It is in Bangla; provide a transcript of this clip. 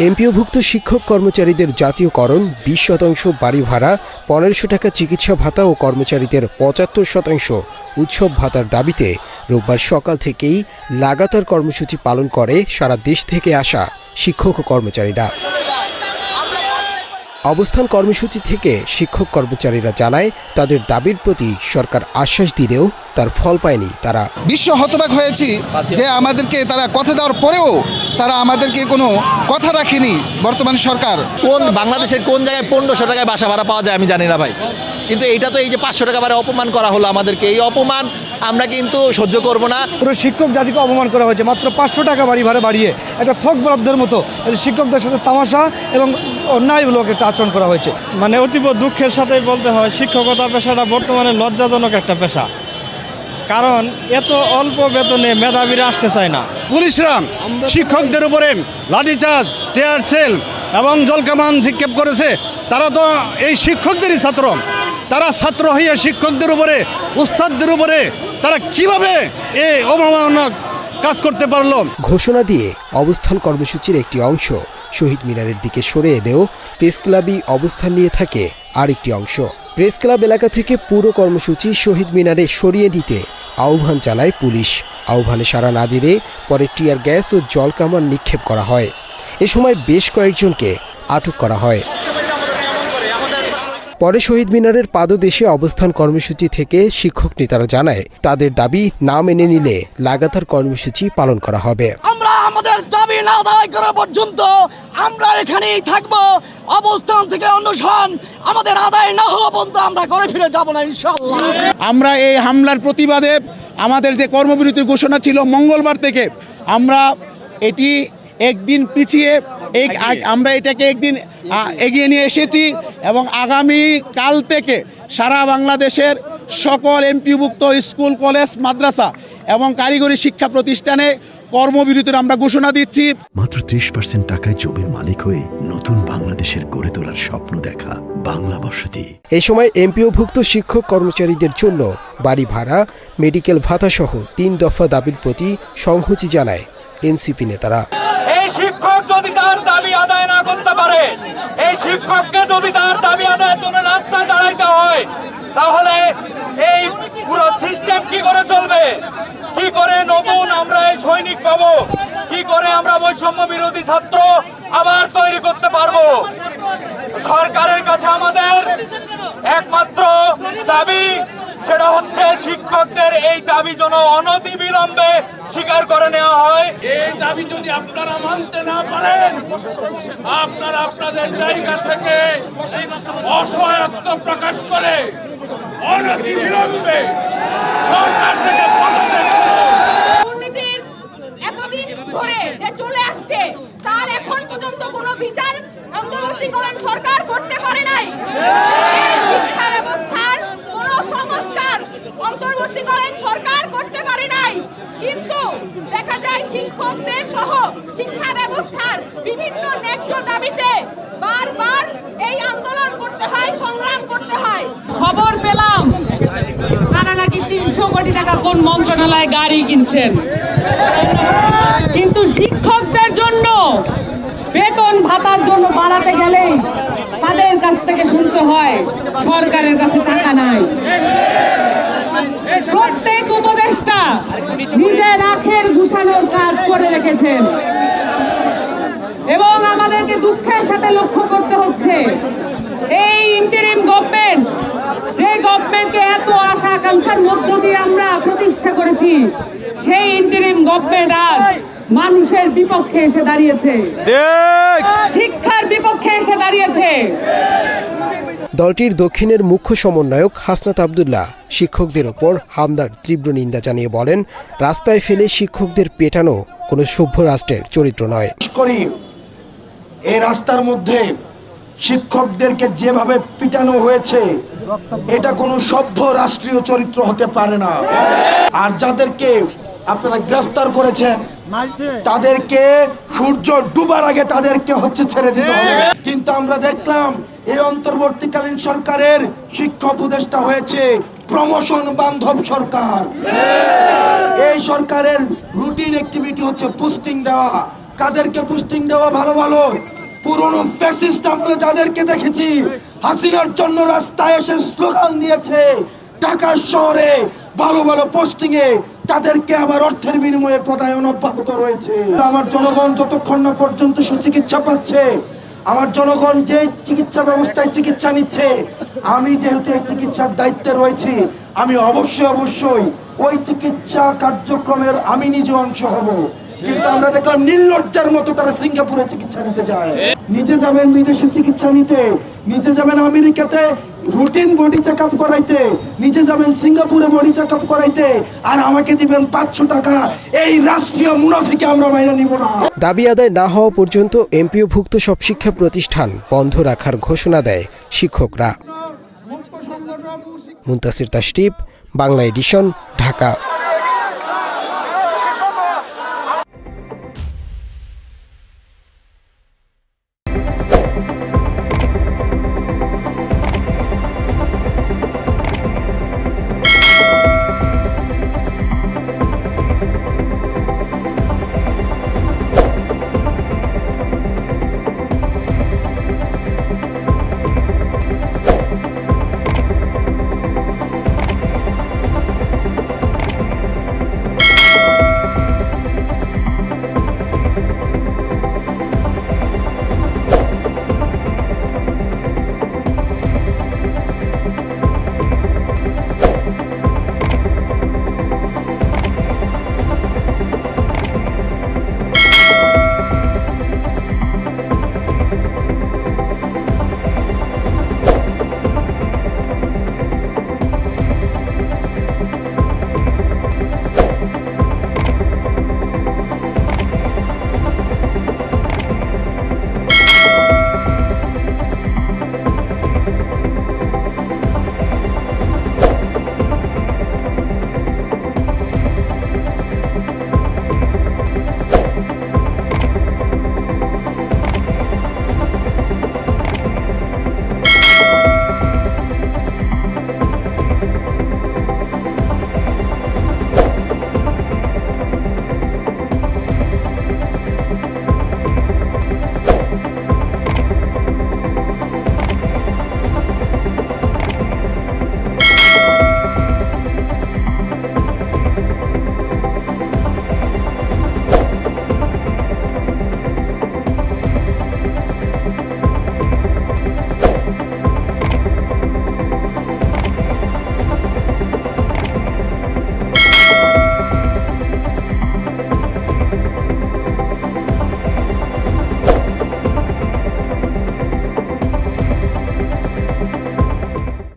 এমপিওভুক্ত শিক্ষক কর্মচারীদের জাতীয়করণ, 20% বাড়ি ভাড়া, 1500 টাকা চিকিৎসা ভাতা ও কর্মচারীদের 75% উৎসব ভাতার দাবিতে রোববার সকাল থেকেই লাগাতার কর্মসূচি পালন করে সারা দেশ থেকে আসা শিক্ষক ও কর্মচারীরা। অবস্থান কর্মসূচি থেকে শিক্ষক কর্মচারীরা জানায়, তাদের দাবির প্রতি সরকার আশ্বাস দিলেও তার ফল পায়নি তারা। বিশ্ব হতবাক হয়েছি যে আমাদেরকে তারা কথা দেওয়ার পরেও তারা আমাদেরকে কোনো কথা রাখেনি বর্তমান সরকার। কোন বাংলাদেশের কোন জায়গায় 1500 টাকায় বাসা ভাড়া পাওয়া যায় আমি জানি না ভাই, কিন্তু এইটা তো এই যে 500 টাকা ভাড়া অপমান করা হলো আমাদেরকে, এই অপমান আমরা কিন্তু সহ্য করব না। পুরো শিক্ষক জাতিকে অপমান করা হয়েছে মাত্র 500 টাকা বাড়ি ভাড়া বাড়িয়ে একটা থক বরাদ্দের মতো শিক্ষকদের সাথে তামাশা এবং অন্যায়মূলক একটা আচরণ করা হয়েছে। মানে অতীব দুঃখের সাথেই বলতে হয়, শিক্ষকতা পেশাটা বর্তমানে লজ্জাজনক একটা পেশা, কারণ এত অল্প বেতনে মেধাবীরা আসতে চায় না। পুলিশরা শিক্ষকদের উপরে লাঠিচার্জ, টিয়ার সেল এবং জলকামান নিক্ষেপ করেছে। তারা তো এই শিক্ষকদেরই ছাত্র, তারা ছাত্র হইয়া শিক্ষকদের উপরে, উস্তাদদের উপরে তারা কিভাবে এই অবমাননার কাজ করতে পারলো। ঘোষণা দিয়ে অবস্থান কর্মসূচির একটি অংশ শহীদ মিনারের দিকে সরে এলেও প্রেস ক্লাবই অবস্থান নিয়ে থাকে আরেকটি অংশ। প্রেস ক্লাব এলাকা থেকে পুরো কর্মসূচি শহীদ মিনারে সরিয়ে নিতে আহ্বান চালায় পুলিশ। আহ্বানে সাড়া না দিলে পরে টিয়ার গ্যাস ও জলকামান নিক্ষেপ করা হয়। এ সময় বেশ কয়েকজনকে আটক করা হয়। পরে শহীদ মিনারের পাদদেশে অবস্থান কর্মসূচি থেকে শিক্ষক নেতারা জানায়, তাদের দাবি না মেনে নিলে লাগাতার কর্মসূচি পালন করা হবে। আমরা আমাদের দাবি না আদায় করা পর্যন্ত আমরা এখানেই থাকবো। অবস্থান থেকে অনশন আমাদের আদায় না হওয়া পর্যন্ত আমরা ঘরে ফিরে যাব না ইনশাআল্লাহ। আমরা এই হামলার প্রতিবাদে আমাদের যে কর্মবিরতির ঘোষণা ছিল মঙ্গলবার থেকে, আমরা এটি একদিন পিছিয়ে আমরা এটাকে একদিন এগিয়ে নিয়ে এসেছি এবং আগামী কাল থেকে সারা বাংলাদেশের সকল এমপিভুক্ত স্কুল, কলেজ, মাদ্রাসা এবং কারিগরি শিক্ষা প্রতিষ্ঠানে কর্মবিরতির আমরা ঘোষণা দিচ্ছি। মাত্র 30% টাকায় জমির মালিক হয়ে নতুন বাংলাদেশের গড়ে তোলার স্বপ্ন দেখা বাংলা বসতি। এই সময় এমপিওভুক্ত শিক্ষক কর্মচারীদের জন্য বাড়ি ভাড়া, মেডিকেল ভাতা সহ 3 দফা দাবির প্রতি সংহতি জানায় এনসিপি নেতারা। এই শিক্ষক যদি তার দাবি আদায় না করতে পারে, এই শিক্ষককে যদি তার দাবি আদায়ের জন্য রাস্তায় দাঁড়াইতে হয়, তাহলে এই পুরো সিস্টেম কি করে চলবে? কি করে নতুন আমরা এই সৈনিক পাবো? কি করে আমরা বৈষম্য বিরোধী ছাত্র আবার তৈরি করতে পারবো? সরকারের কাছে আমাদের একমাত্র দাবি, সেটা হচ্ছে শিক্ষকদের এই দাবি যেন অনতিবিলম্বে স্বীকার করে নেওয়া হয়। এই দাবি যদি আপনারা মানতে না পারেন, আপনারা আপনাদের জায়গা থেকে অসহায়ত্ব প্রকাশ করে অনতিবিলম্বে সরকার থেকে দুর্নীতির এতদিন ধরে যে চলে আসছে, তার এখন পর্যন্ত কোনো বিচার অন্তর্বর্তীকালীন সরকার করতে পারে নাই। শিক্ষা ব্যবস্থার কোনো সংস্কার অন্তর্বর্তীকালীন সরকার করতে পারে নাই। কিন্তু দেখা যায় শিক্ষকদের সহ শিক্ষা ব্যবস্থার বিভিন্ন ন্যায্য দাবিতে বারবার এই আন্দোলন করতে হয়, সংগ্রাম করতে হয়। খবর পেলাম তারা নাকি 300 কোটি টাকা কোন মন্ত্রণালয়ে গাড়ি কিনছেন, কিন্তু শিক্ষকদের জন্য বেতন ভাতার জন্য বাড়াতে গেলেই তাদের কাছ থেকে শুনতে হয় সরকারের কাছে টাকা নাই। প্রত্যেক উপদেষ্টা নিজের আখের গুছানোর কাজ করে রেখেছেন এবং আমাদেরকে দুঃখের সাথে লক্ষ্য করতে হচ্ছে, এই ইন্টারিম গভর্নমেন্ট, যে গভর্নমেন্টকে এত আশা আকাঙ্ক্ষার মধ্য দিয়ে আমরা প্রতিষ্ঠা করেছি, সেই ইন্টারিম গভর্নমেন্ট আজ মানুষের বিপক্ষে এসে দাঁড়িয়েছে, শিক্ষার বিপক্ষে এসে দাঁড়িয়েছে। দলটির দক্ষিণের মুখ্য সমন্বয়ক হাসনাত আব্দুল্লাহ শিক্ষকদের ওপর হামলার তীব্র নিন্দা জানিয়ে বলেন, রাস্তায় ফেলে শিক্ষকদের পেটানো কোনো সভ্য রাষ্ট্রের চরিত্র নয়। এই রাস্তার মধ্যে শিক্ষকদেরকে যেভাবে পিটানো হয়েছে, এটা কোনো সভ্য রাষ্ট্রীয় চরিত্র হতে পারে না। আর যাদেরকে আপনারা গ্রেফতার করেছেন, তাদেরকে সূর্য ডুবার আগে তাদেরকে ছেড়ে দিতে হবে। কিন্তু আমরা দেখলাম এই অন্তর্বর্তীকালীন সরকারের শিক্ষা উপদেষ্টা হয়েছে প্রমোশন বান্ধব সরকার। এই সরকারের রুটিন অ্যাক্টিভিটি হচ্ছে পোস্টিং দেওয়া। কাদেরকে পোস্টিং দেওয়া? ভালো ভালো পুরনো ফ্যাসিস্ট আমলে যাদেরকে দেখেছি হাসিনার জন্য রাস্তায় এসে স্লোগান দিয়েছে, ঢাকা শহরে ভালো ভালো পোস্টিং এ তাদেরকে আবার অর্থের বিনিময়ে পদায়ন অব্যাহত রয়েছে। আমার জনগণ যতক্ষণ না পর্যন্ত সুচিকিৎসা পাচ্ছে, আমার জনগণ যে চিকিৎসা ব্যবস্থায় চিকিৎসা নিচ্ছে, আমি যেহেতু এই চিকিৎসার দায়িত্বে রয়েছি, আমি অবশ্যই ওই চিকিৎসা কার্যক্রমের আমি নিজে অংশ হব। কিন্তু আমরা দেখলাম নির্লজ্জার মতো তারা সিঙ্গাপুরে চিকিৎসা নিতে যায়, নিজে যাবেন বিদেশে চিকিৎসা নিতে, নিজে যাবেন আমেরিকাতে রুটিন বডি চেক আপ করাইতে, নিজে যাবেন সিঙ্গাপুরে বডি চেক আপ করাইতে, আর আমাকে দিবেন 500 টাকা। এই রাষ্ট্রীয় মুনাফিকে আমরা মাইনে নিব না। দাবি আদায় না হওয়া পর্যন্ত এমপিওভুক্ত সব শিক্ষা প্রতিষ্ঠান বন্ধ রাখার ঘোষণা দেয় শিক্ষকরা। মুনতাসির তাশরিফ, বাংলা এডিশন, ঢাকা।